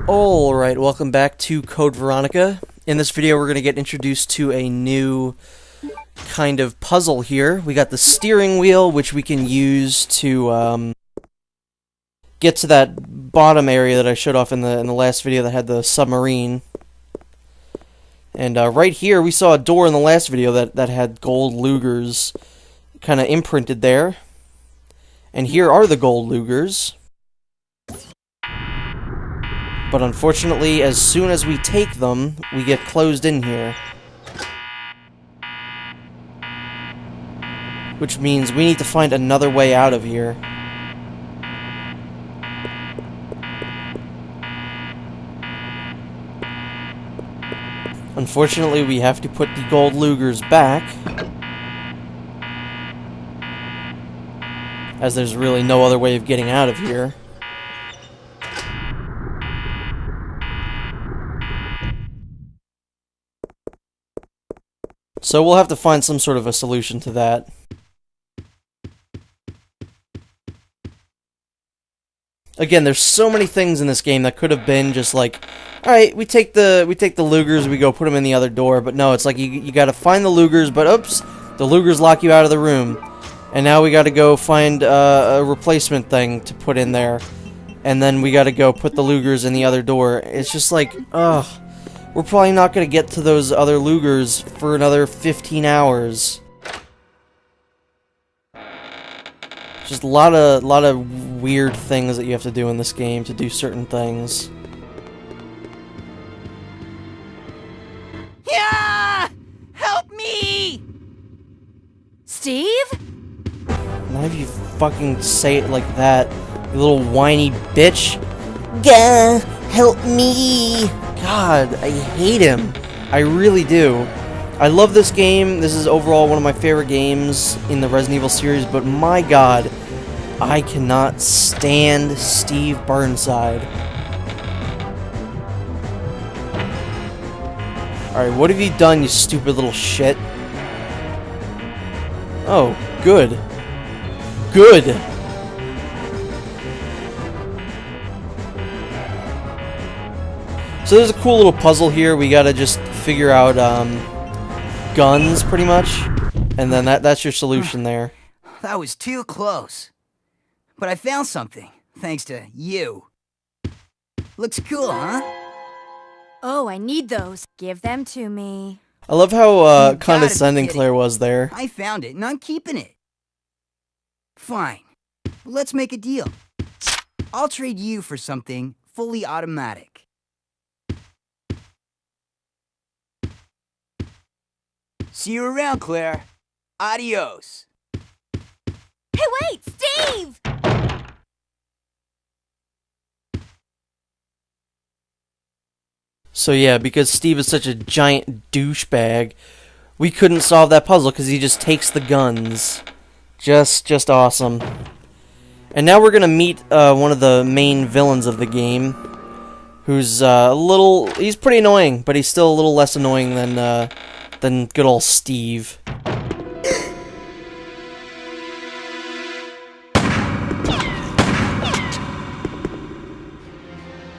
Alright, welcome back to Code Veronica. In this video we're going to get introduced to a new kind of puzzle here. We got the steering wheel, which we can use to get to that bottom area that I showed off in the last video that had the submarine. And right here we saw a door in the last video that had gold Lugers kind of imprinted there. And here are the gold Lugers. But unfortunately, as soon as we take them, we get closed in here. Which means we need to find another way out of here. Unfortunately, we have to put the gold Lugers back, as there's really no other way of getting out of here. So we'll have to find some sort of a solution to that. Again, there's so many things in this game that could have been just like, alright, we take the Lugers, we go put them in the other door, but no, it's like you gotta find the Lugers, but oops, the Lugers lock you out of the room. And now we gotta go find a replacement thing to put in there. And then we gotta go put the Lugers in the other door. It's just like, ugh. We're probably not going to get to those other Lugers for another 15 hours. Just a lot of weird things that you have to do in this game to do certain things. Yeah! Help me! Steve? None of you fucking say it like that, you little whiny bitch. Gah! Help me! God, I hate him. I really do. I love this game. This is overall one of my favorite games in the Resident Evil series, but my God, I cannot stand Steve Burnside. Alright, what have you done, you stupid little shit? Oh, good. Good! So there's a cool little puzzle here. We gotta just figure out guns, pretty much, and then that's your solution there. That was too close. But I found something, thanks to you. Looks cool, huh? Oh, I need those. Give them to me. I love how You condescending gotta be Claire was there. I found it, and I'm keeping it. Fine. Let's make a deal. I'll trade you for something fully automatic. See you around, Claire. Adios. Hey, wait! Steve! So yeah, because Steve is such a giant douchebag, we couldn't solve that puzzle because he just takes the guns. Just awesome. And now we're gonna meet one of the main villains of the game, who's he's pretty annoying, but he's still a little less annoying than good old Steve.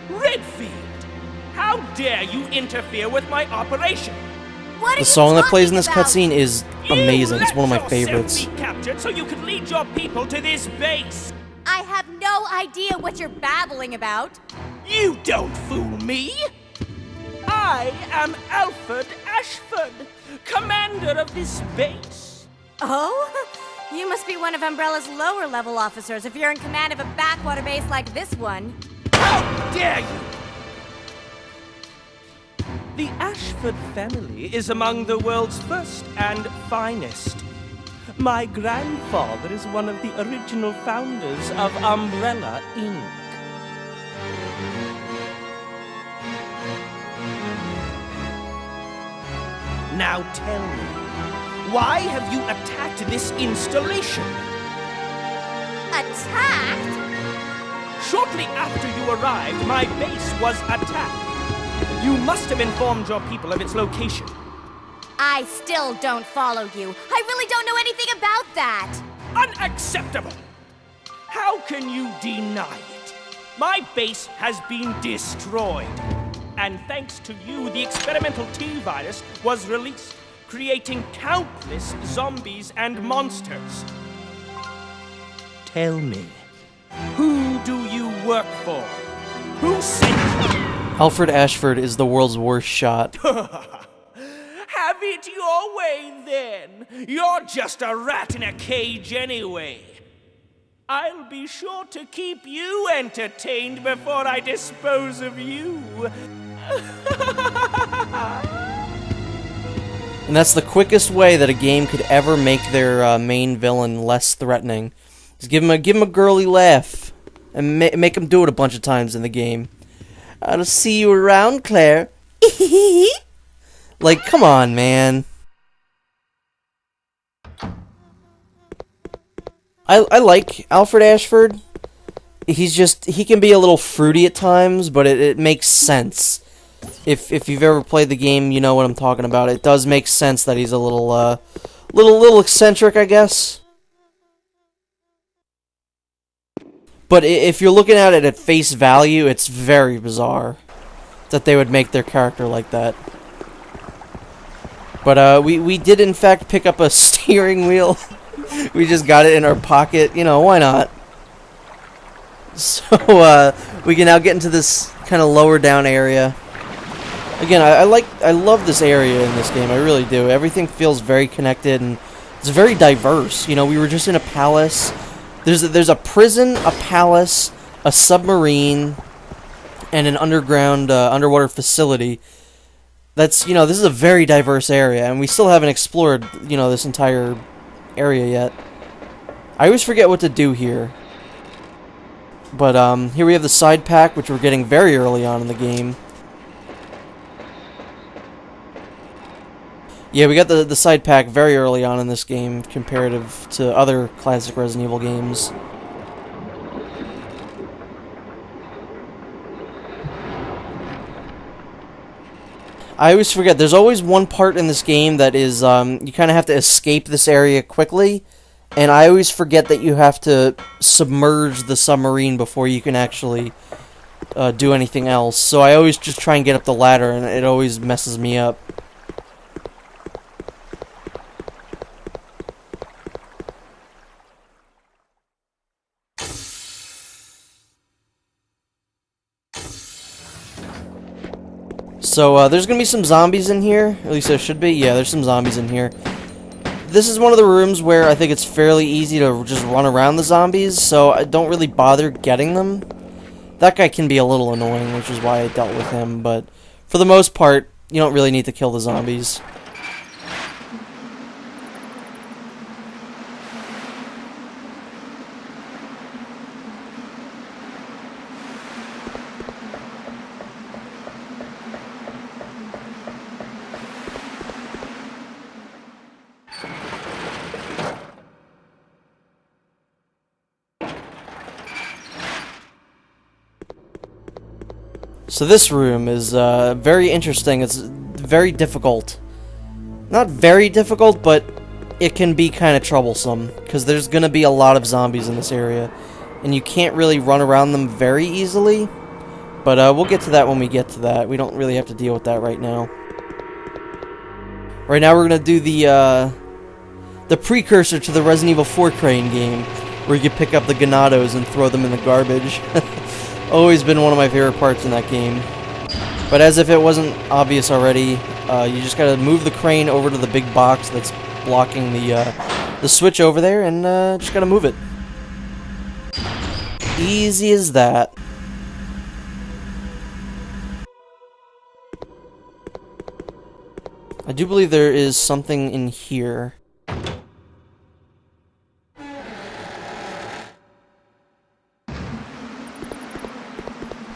Redfield! How dare you interfere with my operation? What are The song you that plays in this talking cutscene is amazing. It's one of my You favorites. let yourself be captured so you could lead your people to this base. about? I have no idea what you're babbling about. You don't fool me. I am Alfred Ashford, commander of this base. Oh? You must be one of Umbrella's lower level officers if you're in command of a backwater base like this one. How dare you! The Ashford family is among the world's first and finest. My grandfather is one of the original founders of Umbrella, Inc. Now tell me, why have you attacked this installation? Attacked? Shortly after you arrived, my base was attacked. You must have informed your people of its location. I still don't follow you. I really don't know anything about that. Unacceptable! How can you deny it? My base has been destroyed. And thanks to you, the experimental T-virus was released, creating countless zombies and monsters. Tell me, who do you work for? Who sent you? Alfred Ashford is the world's worst shot. Have it your way, then. You're just a rat in a cage anyway. I'll be sure to keep you entertained before I dispose of you. And that's the quickest way that a game could ever make their main villain less threatening. Just give him a girly laugh, and make him do it a bunch of times in the game. I'll see you around, Claire. Like, come on, man. I like Alfred Ashford. He can be a little fruity at times, but it makes sense. If you've ever played the game, you know what I'm talking about. It does make sense that he's a little eccentric, I guess. But if you're looking at it at face value, it's very bizarre that they would make their character like that. But we did in fact pick up a steering wheel. We just got it in our pocket. You know, why not? So we can now get into this kind of lower down area. Again, I love this area in this game. I really do. Everything feels very connected and it's very diverse. You know, we were just in a palace. There's a prison, a palace, a submarine, and an underwater facility. That's, you know, this is a very diverse area, and we still haven't explored, you know, this entire area yet. I always forget what to do here. But here we have the side pack, which we're getting very early on in the game. Yeah, we got the side pack very early on in this game, comparative to other classic Resident Evil games. I always forget, there's always one part in this game that is, you kind of have to escape this area quickly, and I always forget that you have to submerge the submarine before you can actually do anything else. So I always just try and get up the ladder, and it always messes me up. So, there's gonna be some zombies in here. At least there should be. Yeah, there's some zombies in here. This is one of the rooms where I think it's fairly easy to just run around the zombies, so I don't really bother getting them. That guy can be a little annoying, which is why I dealt with him, but for the most part, you don't really need to kill the zombies. So this room is very interesting. It's very difficult. Not very difficult, but it can be kind of troublesome, because there's going to be a lot of zombies in this area, and you can't really run around them very easily. But we'll get to that when we get to that. We don't really have to deal with that right now. Right now we're going to do the precursor to the Resident Evil 4 crane game, where you can pick up the Ganados and throw them in the garbage. Always been one of my favorite parts in that game. But as if it wasn't obvious already, you just gotta move the crane over to the big box that's blocking the switch over there, and just gotta move it. Easy as that. I do believe there is something in here.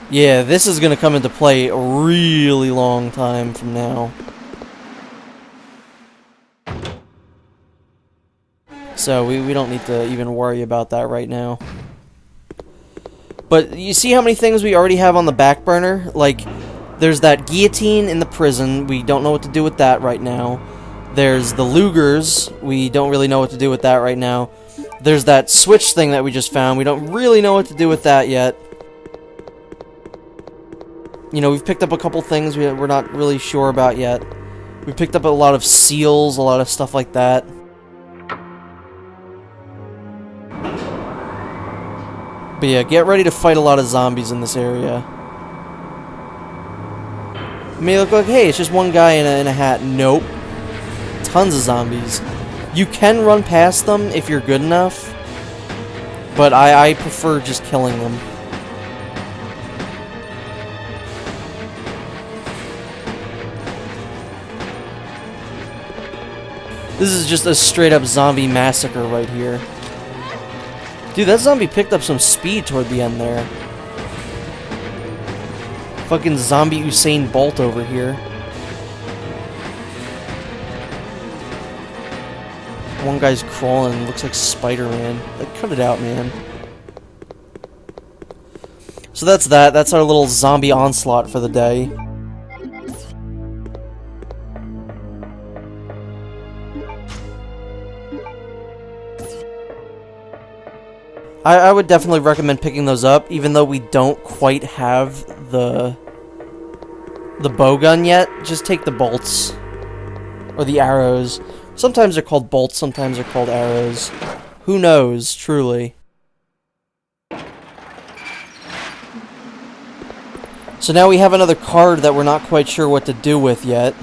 Yeah, this is going to come into play a really long time from now. So we don't need to even worry about that right now. But you see how many things we already have on the back burner? Like, there's that guillotine in the prison. We don't know what to do with that right now. There's the Lugers. We don't really know what to do with that right now. There's that switch thing that we just found. We don't really know what to do with that yet. You know, we've picked up a couple things we're not really sure about yet. We picked up a lot of seals, a lot of stuff like that. But yeah, get ready to fight a lot of zombies in this area. It may look like, hey, it's just one guy in a hat. Nope. Tons of zombies. You can run past them if you're good enough, but I prefer just killing them. This is just a straight-up zombie massacre right here. Dude, that zombie picked up some speed toward the end there. Fucking zombie Usain Bolt over here. One guy's crawling, looks like Spider-Man. Like, cut it out, man. So that's that. That's our little zombie onslaught for the day. I would definitely recommend picking those up, even though we don't quite have the bow gun yet. Just take the bolts. Or the arrows. Sometimes they're called bolts, sometimes they're called arrows. Who knows, truly. So now we have another card that we're not quite sure what to do with yet.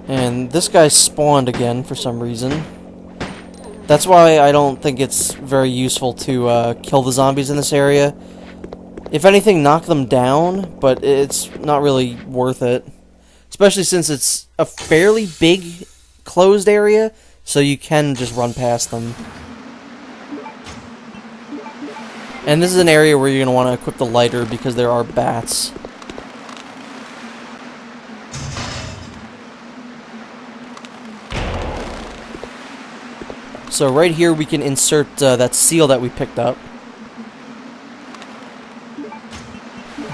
And this guy spawned again for some reason. That's why I don't think it's very useful to kill the zombies in this area. If anything, knock them down, but it's not really worth it. Especially since it's a fairly big closed area, so you can just run past them. And this is an area where you're going to want to equip the lighter because there are bats. So right here we can insert that seal that we picked up.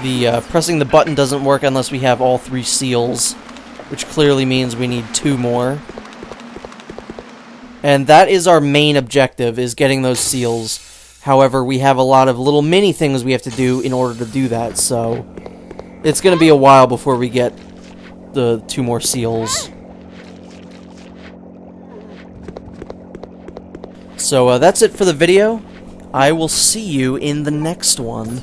The pressing the button doesn't work unless we have all 3 seals, which clearly means we need 2 more. And that is our main objective, is getting those seals. However, we have a lot of little mini things we have to do in order to do that, so it's going to be a while before we get the 2 more seals. So that's it for the video. I will see you in the next one.